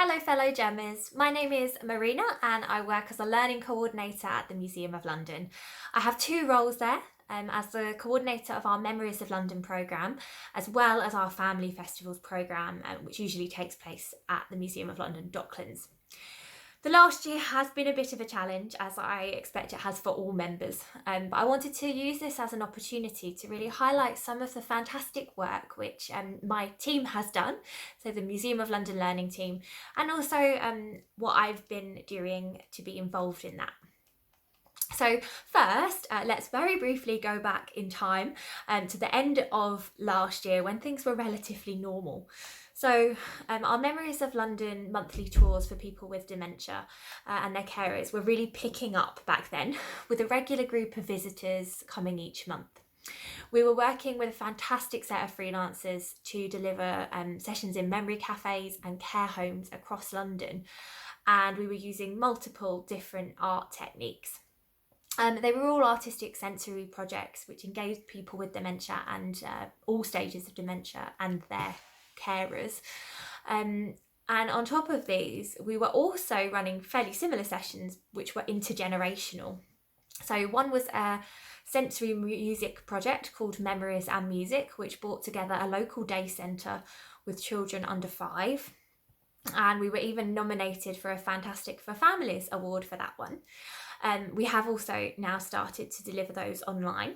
Hello fellow Gemmers, my name is Marina and I work as a learning coordinator at the Museum of London. I have two roles there, as the coordinator of our Memories of London programme as well as our Family Festivals programme, which usually takes place at the Museum of London Docklands. The last year has been a bit of a challenge, as I expect it has for all members, but I wanted to use this as an opportunity to really highlight some of the fantastic work which my team has done, so the Museum of London Learning team, and also what I've been doing to be involved in that. So first, let's very briefly go back in time to the end of last year when things were relatively normal. So our Memories of London monthly tours for people with dementia and their carers were really picking up back then, with a regular group of visitors coming each month. We were working with a fantastic set of freelancers to deliver sessions in memory cafes and care homes across London, and we were using multiple different art techniques. They were all artistic sensory projects which engaged people with dementia and all stages of dementia and their carers. And on top of these, we were also running fairly similar sessions which were intergenerational. So one was a sensory music project called Memories and Music, which brought together a local day centre with children under 5. And we were even nominated for a Fantastic for Families award for that one. We have also now started to deliver those online.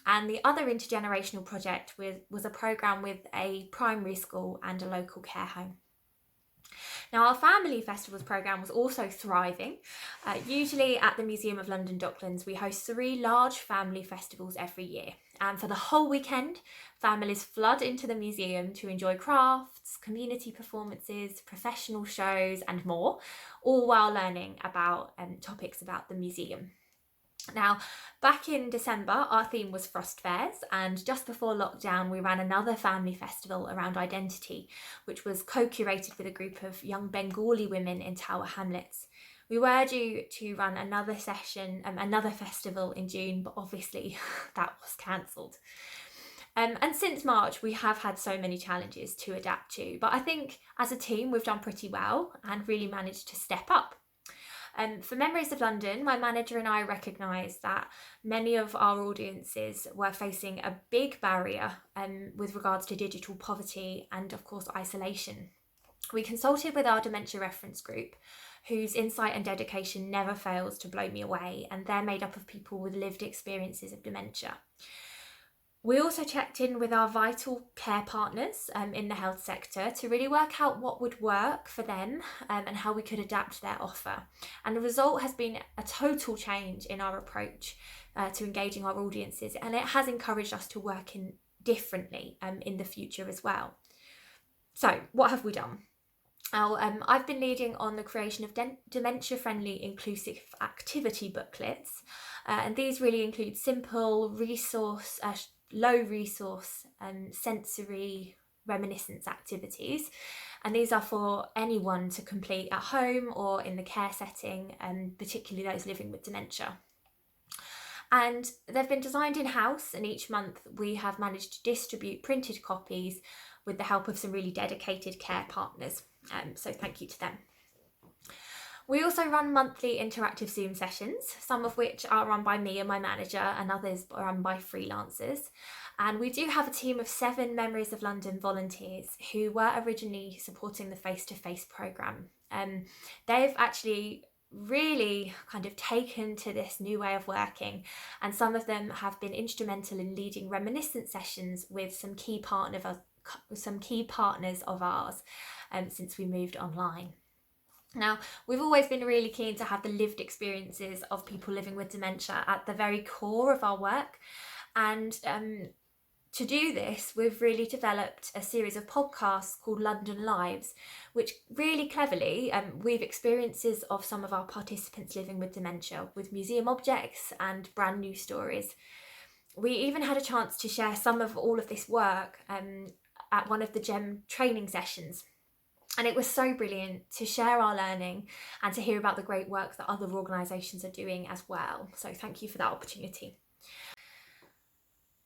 And the other intergenerational project was a programme with a primary school and a local care home. Now, our Family Festivals programme was also thriving. Usually at the Museum of London Docklands, we host 3 large family festivals every year. And for the whole weekend, families flood into the museum to enjoy crafts, community performances, professional shows and more, all while learning about topics about the museum. Now, back in December, our theme was Frost Fairs, and just before lockdown, we ran another family festival around identity, which was co-curated with a group of young Bengali women in Tower Hamlets. We were due to run another session, another festival in June, but obviously that was cancelled. And since March, we have had so many challenges to adapt to, but I think as a team, we've done pretty well and really managed to step up. For Memories of London, my manager and I recognised that many of our audiences were facing a big barrier with regards to digital poverty and, of course, isolation. We consulted with our dementia reference group, whose insight and dedication never fails to blow me away, and they're made up of people with lived experiences of dementia. We also checked in with our vital care partners in the health sector to really work out what would work for them and how we could adapt their offer. And the result has been a total change in our approach to engaging our audiences, and it has encouraged us to work in differently in the future as well. So what have we done? I've been leading on the creation of dementia-friendly inclusive activity booklets, and these really include simple resource low resource sensory reminiscence activities, and these are for anyone to complete at home or in the care setting, and particularly those living with dementia. And they've been designed in-house, and each month we have managed to distribute printed copies with the help of some really dedicated care partners, so thank you to them. We also run monthly interactive Zoom sessions, some of which are run by me and my manager, and others are run by freelancers. And we do have a team of 7 Memories of London volunteers who were originally supporting the face-to-face programme. They've actually really kind of taken to this new way of working, and some of them have been instrumental in leading reminiscence sessions with some key partners of ours since we moved online. Now, we've always been really keen to have the lived experiences of people living with dementia at the very core of our work, and to do this, we've really developed a series of podcasts called London Lives, which really cleverly weave experiences of some of our participants living with dementia with museum objects and brand new stories. We even had a chance to share some of all of this work at one of the GEM training sessions. And it was so brilliant to share our learning and to hear about the great work that other organisations are doing as well. So thank you for that opportunity.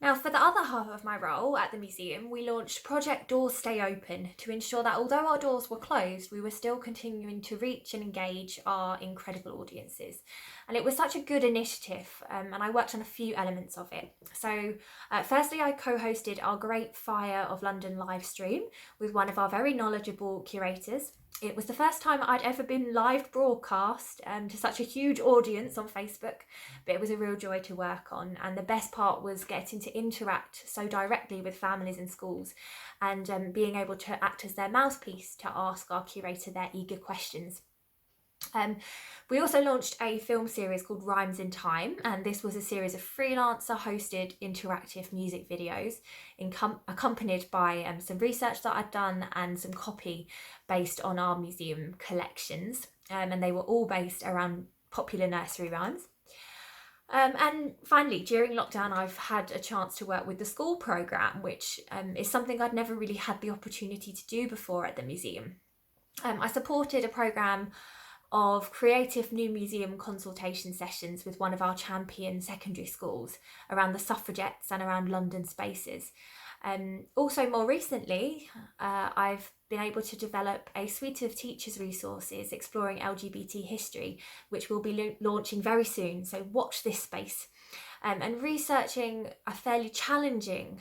Now, for the other half of my role at the museum, we launched Project Doors Stay Open to ensure that although our doors were closed, we were still continuing to reach and engage our incredible audiences. And it was such a good initiative, and I worked on a few elements of it. So, firstly, I co hosted our Great Fire of London live stream with one of our very knowledgeable curators. It was the first time I'd ever been live broadcast to such a huge audience on Facebook, but it was a real joy to work on. And the best part was getting to interact so directly with families in schools and being able to act as their mouthpiece to ask our curator their eager questions. We also launched a film series called Rhymes in Time, and this was a series of freelancer hosted interactive music videos accompanied by some research that I'd done and some copy based on our museum collections, and they were all based around popular nursery rhymes. And finally, during lockdown, I've had a chance to work with the school programme, which is something I'd never really had the opportunity to do before at the museum. I supported a programme of creative new museum consultation sessions with one of our champion secondary schools around the suffragettes and around London spaces. Also, more recently, I've been able to develop a suite of teachers' resources exploring LGBT history, which we'll be launching very soon, so watch this space. And researching a fairly challenging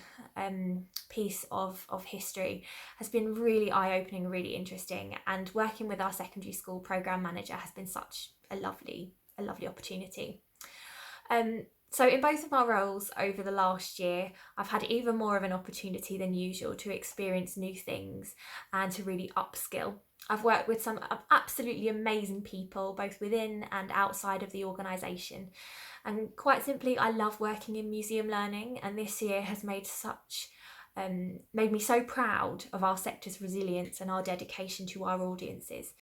piece of history has been really eye-opening, really interesting, and working with our secondary school programme manager has been such a lovely opportunity. So in both of our roles over the last year, I've had even more of an opportunity than usual to experience new things and to really upskill. I've worked with some absolutely amazing people, both within and outside of the organisation. And quite simply, I love working in museum learning, and this year has made me so proud of our sector's resilience and our dedication to our audiences.